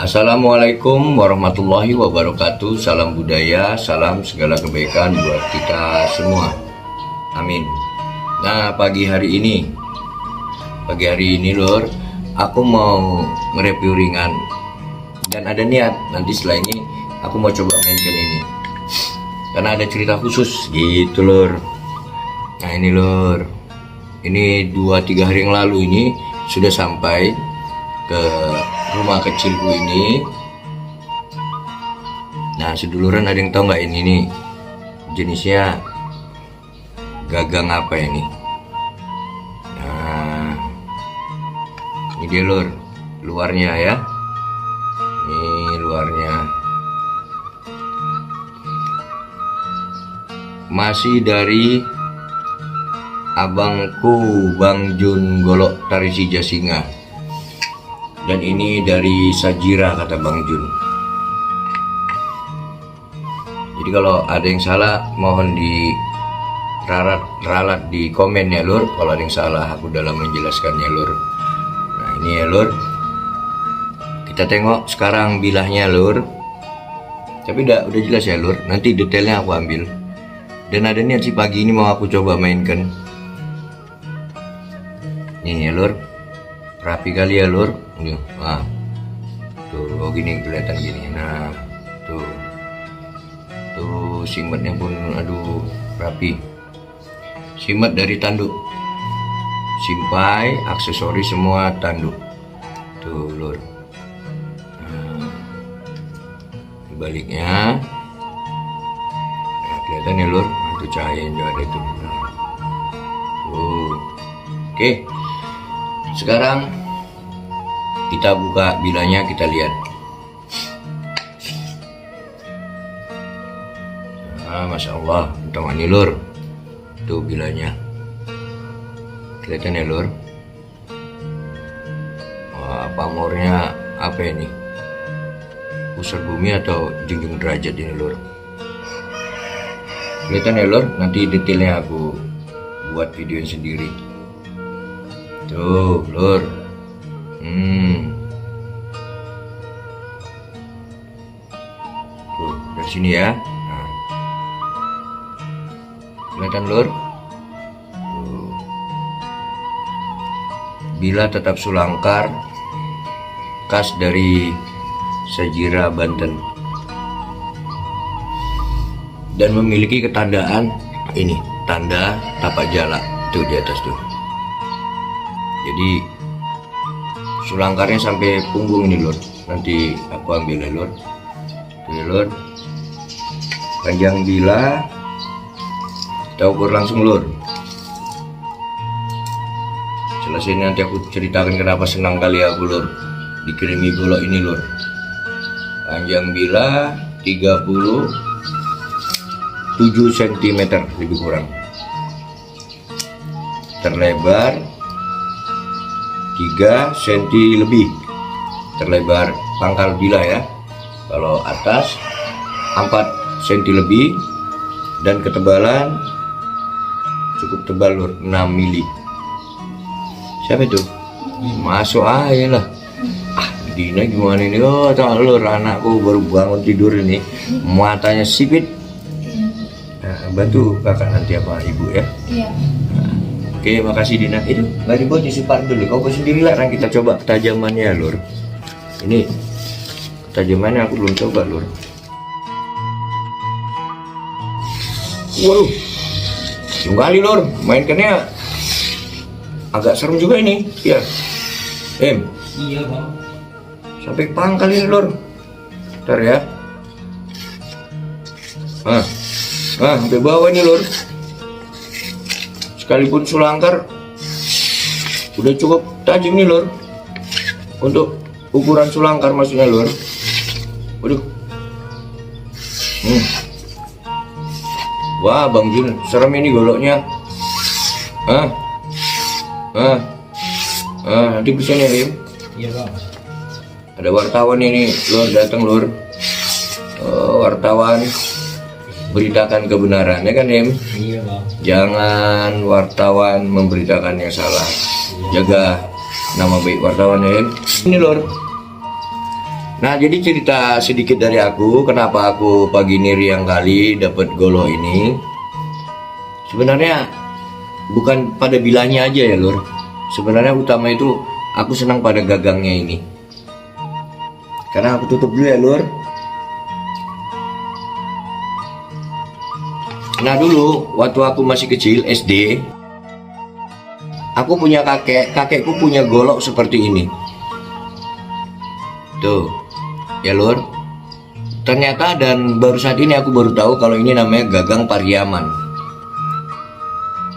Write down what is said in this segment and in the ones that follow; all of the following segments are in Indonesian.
Assalamualaikum warahmatullahi wabarakatuh. Salam budaya, salam segala kebaikan buat kita semua. Amin. Nah, pagi hari ini Lur, aku mau nge-review ringan dan ada niat nanti setelah ini aku mau coba mainkan ini karena ada cerita khusus gitu Lur. Nah ini Lur, ini 2-3 hari yang lalu ini sudah sampai ke rumah kecilku ini. Nah seduluran ada yang tahu nggak ini nih jenisnya gagang apa ini? Nah ini dia Lur, luarnya ya. Ini luarnya masih dari abangku Bang Jun Golok Tarisi Jasinga, dan ini dari Sajira kata Bang Jun. Jadi kalau ada yang salah mohon ralat di komen ya Lur, kalau ada yang salah aku dalam menjelaskannya Lur. Nah ini ya Lur, kita tengok sekarang bilahnya Lur, tapi udah jelas ya Lur, nanti detailnya aku ambil. Dan ada niat sih pagi ini mau aku coba mainkan. Ini ya Lur, rapi kali ya Lur. Wah, tuh gini kelihatan gini. Nah, tuh simetnya pun aduh rapi. Simet dari tanduk, simpai, aksesori semua tanduk. Tuh Lur. Nah, baliknya, nah, kelihatan ya Lur. Itu cahaya yang ada itu. Oke. Sekarang kita buka bilanya, kita lihat. Nah, Masya Allah, untung ini Lur. Tuh bilanya. Kelihatan ya Lur. Wah, pamornya apa ini? Pusar bumi atau junjung derajat ini Lur. Kelihatan ya Lur, nanti detailnya aku buat video sendiri. Tuh Lur. Tuh dari sini ya. Nah. Kelihatan Lur. Tuh. Bila tetap sulangkar, khas dari Sajira Banten, dan memiliki ketandaan ini, tanda tapak jala tuh di atas tuh. Jadi sulangkarnya sampai punggung ini Lur. Nanti aku ambil ya Lur. Tuh ya Lur. Panjang bila kita ukur langsung Lur. Selesai nanti aku ceritakan kenapa senang kali aku Lur dikirimi golok ini Lur. Panjang bila 37 cm lebih kurang, terlebar 3 cm lebih, terlebar pangkal bila ya. Kalau atas 4 cm lebih, dan ketebalan cukup tebal Lur, 6 mili. Siapa itu? Masuk aja lah. Dina gimana ini? Oh tak Lur, anakku baru bangun tidur ini, matanya sipit. Nah, bantu kakak nanti apa ibu ya? Iya. Nah, oke, makasih Dina. Itu nggak dibuat isi part dulu. Kau sendiri lah, kita coba ketajamannya Lur. Ini ketajamannya aku belum coba Lur. Waduh, kali Lur, mainkannya agak serem juga ini. Ya, Iya bang. Sampai pangkal ini Lur. Ntar ya. Sampai bawah ini Lur. Sekalipun sulangkar udah cukup tajam nih Lur. Untuk ukuran sulangkar maksudnya Lur. Waduh. Wah Bang Jun, serem ini goloknya. Nanti bisa nih Im. Iya bang. Ada wartawan ini Lur, datang Lur. Wartawan beritakan kebenaran ya kan Im. Iya bang. Jangan wartawan memberitakan yang salah. Jaga nama baik wartawan ya. Ini lor. Nah jadi cerita sedikit dari aku kenapa aku pagi ini riang kali dapat golok ini. Sebenarnya bukan pada bilanya aja ya lor. Sebenarnya utama itu aku senang pada gagangnya ini. Karena aku tutup dulu ya lor. Nah dulu waktu aku masih kecil SD, aku punya kakekku punya golok seperti ini. Tuh, ya lur. Ternyata dan baru saat ini aku baru tahu kalau ini namanya gagang Pariaman.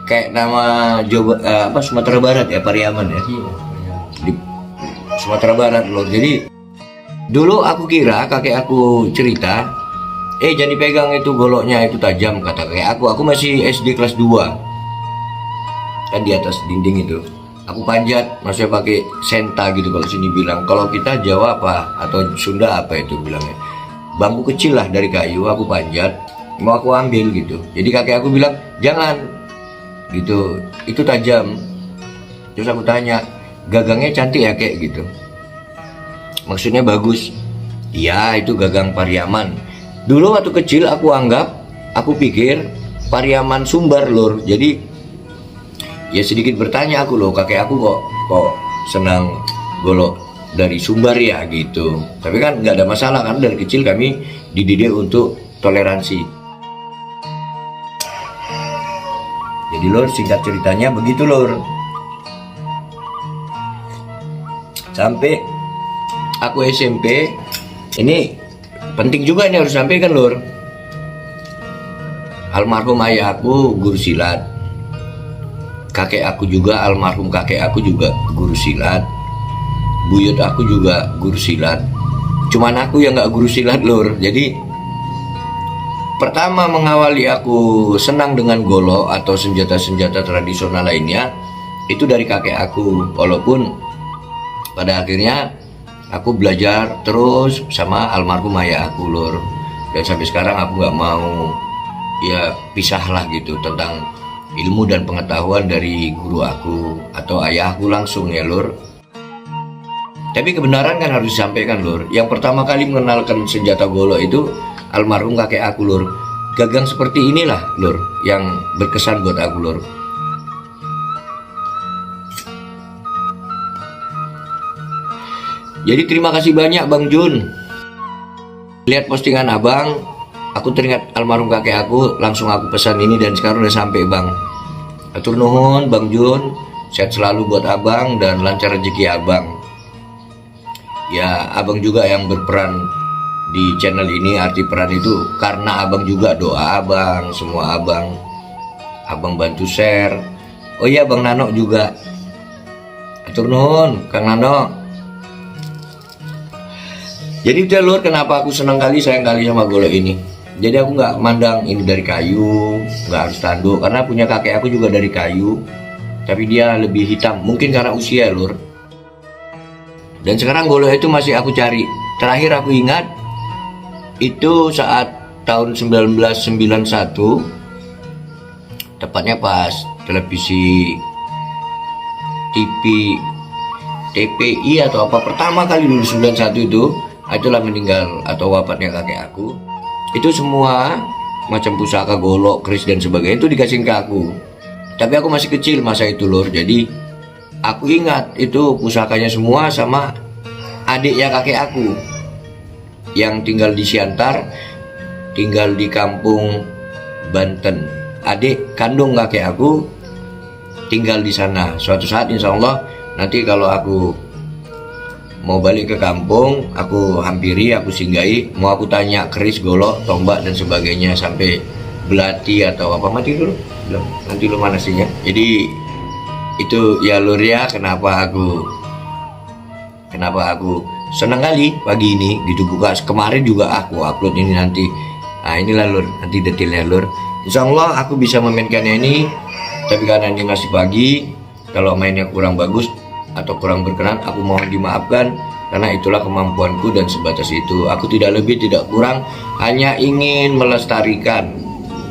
Kayak nama Jawa Sumatera Barat ya, Pariaman ya. Di Sumatera Barat lur. Jadi dulu aku kira kakek aku cerita, jangan dipegang itu goloknya, itu tajam, kata kakek aku. Aku masih SD kelas 2. Kan di atas dinding itu. Aku panjat, maksudnya pakai senta gitu kalau sini bilang. Kalau kita Jawa apa atau Sunda apa itu bilangnya. Bangku kecil lah dari kayu, aku panjat, mau aku ambil gitu. Jadi kakek aku bilang, "Jangan." Gitu. Itu tajam. Terus aku tanya, "Gagangnya cantik ya, Kek?" gitu. Maksudnya bagus. Iya, itu gagang Pariaman. Dulu waktu kecil aku pikir Pariaman Sumbar lur. Jadi ya sedikit bertanya aku loh, kakek aku kok senang golok dari Sumbar ya gitu. Tapi kan nggak ada masalah kan, dari kecil kami dididik untuk toleransi. Jadi lur, singkat ceritanya begitu lur. Sampai aku SMP, ini penting juga ini harus sampaikan lur. Almarhum ayah aku guru silat. Kakek aku juga, almarhum kakek aku juga guru silat. Buyut aku juga guru silat. Cuman aku yang nggak guru silat lur. Jadi pertama mengawali aku senang dengan golok atau senjata-senjata tradisional lainnya itu dari kakek aku. Walaupun pada akhirnya aku belajar terus sama almarhum ayah aku lur. Dan sampai sekarang aku nggak mau ya pisah lah gitu tentang ilmu dan pengetahuan dari guru aku atau ayah aku langsung ya lur. Tapi kebenaran kan harus disampaikan lur. Yang pertama kali mengenalkan senjata golok itu almarhum kakek aku lur. Gagang seperti inilah lur yang berkesan buat aku lur. Jadi terima kasih banyak Bang Jun. Lihat postingan abang, aku teringat almarhum kakek aku, langsung aku pesan ini dan sekarang udah sampai bang. Atur nuhun Bang Jun, sehat selalu buat abang dan lancar rezeki abang. Ya abang juga yang berperan di channel ini, arti peran itu karena abang juga, doa abang, semua abang bantu share. Oh iya Bang Nano juga. Atur nuhun Kang Nano. Jadi udah lur, kenapa aku senang kali, sayang kali sama golok ini. Jadi aku nggak mandang ini dari kayu, nggak harus tanduk, karena punya kakek aku juga dari kayu, tapi dia lebih hitam, mungkin karena usia lur. Dan sekarang golok itu masih aku cari. Terakhir aku ingat itu saat tahun 1991, tepatnya pas televisi TPI atau apa pertama kali dulu 91 itulah meninggal atau wafatnya kakek aku. Itu semua macam pusaka, golok, keris dan sebagainya itu dikasihin ke aku. Tapi aku masih kecil masa itu lur. Jadi aku ingat itu pusakanya semua sama adiknya kakek aku yang tinggal di Siantar, tinggal di kampung Banten. Adik kandung kakek aku tinggal di sana. Suatu saat insya Allah nanti kalau aku mau balik ke kampung, aku hampiri, aku singgahi, mau aku tanya keris, golok, tombak dan sebagainya sampai belati atau apa. Mati dulu, belum, nanti lu mana sihnya. Jadi itu ya lur ya, kenapa aku senang kali pagi ini gitu. Buka kemarin juga aku upload ini nanti. Nah inilah lur, nanti detailnya lur. Insya Allah aku bisa memainkannya ini. Tapi karena ini masih pagi, kalau mainnya kurang bagus atau kurang berkenan, aku mohon dimaafkan, karena itulah kemampuanku dan sebatas itu. Aku tidak lebih tidak kurang, hanya ingin melestarikan,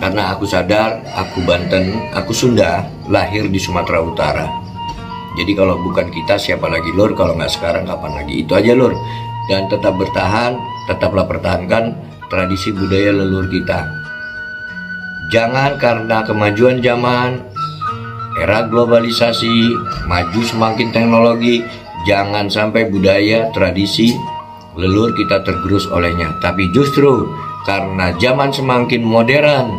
karena aku sadar aku Banten, aku Sunda, lahir di Sumatera Utara. Jadi kalau bukan kita siapa lagi Lur, kalau nggak sekarang kapan lagi. Itu aja Lur. Dan tetap bertahan, tetaplah pertahankan tradisi budaya leluhur kita. Jangan karena kemajuan zaman, era globalisasi, maju semakin teknologi, jangan sampai budaya, tradisi, leluhur kita tergerus olehnya. Tapi justru karena zaman semakin modern,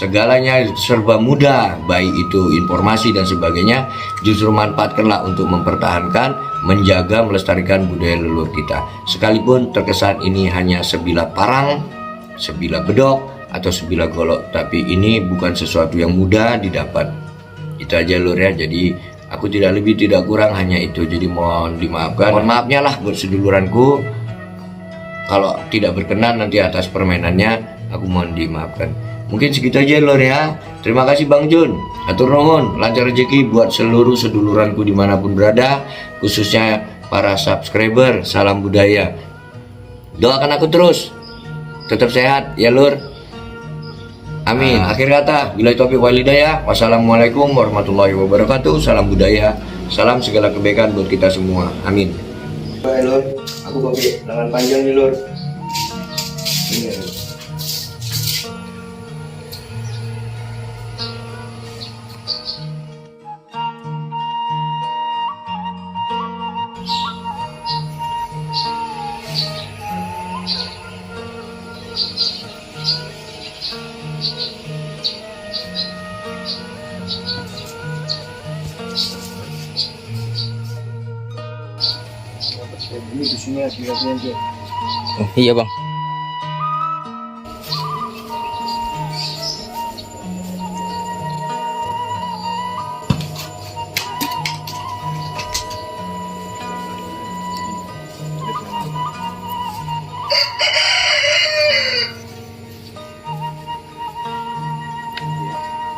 segalanya serba mudah, baik itu informasi dan sebagainya, justru manfaatkanlah untuk mempertahankan, menjaga, melestarikan budaya leluhur kita. Sekalipun terkesan ini hanya sebilah parang, sebilah bedok, atau sebilah golok, tapi ini bukan sesuatu yang mudah didapat. Itu aja Lur ya. Jadi aku tidak lebih tidak kurang hanya itu. Jadi mohon dimaafkan, mohon maafnya lah buat seduluranku kalau tidak berkenan nanti atas permainannya, aku mohon dimaafkan. Mungkin segitu aja Lur ya. Terima kasih Bang Jun, atur nuhun, lancar rezeki buat seluruh seduluranku dimanapun berada, khususnya para subscriber. Salam budaya, doakan aku terus tetap sehat ya Lur. Amin. Akhir kata, billahi taufiq wal hidayah. Wassalamualaikum warahmatullahi wabarakatuh. Salam budaya, salam segala kebaikan buat kita semua. Amin. Baik Lur, aku pakai lengan panjang nih Lur. Ini. Ini di sini aja. Oh, iya Bang.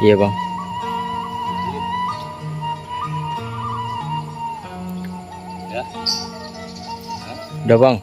Iya Bang. Udah Bang.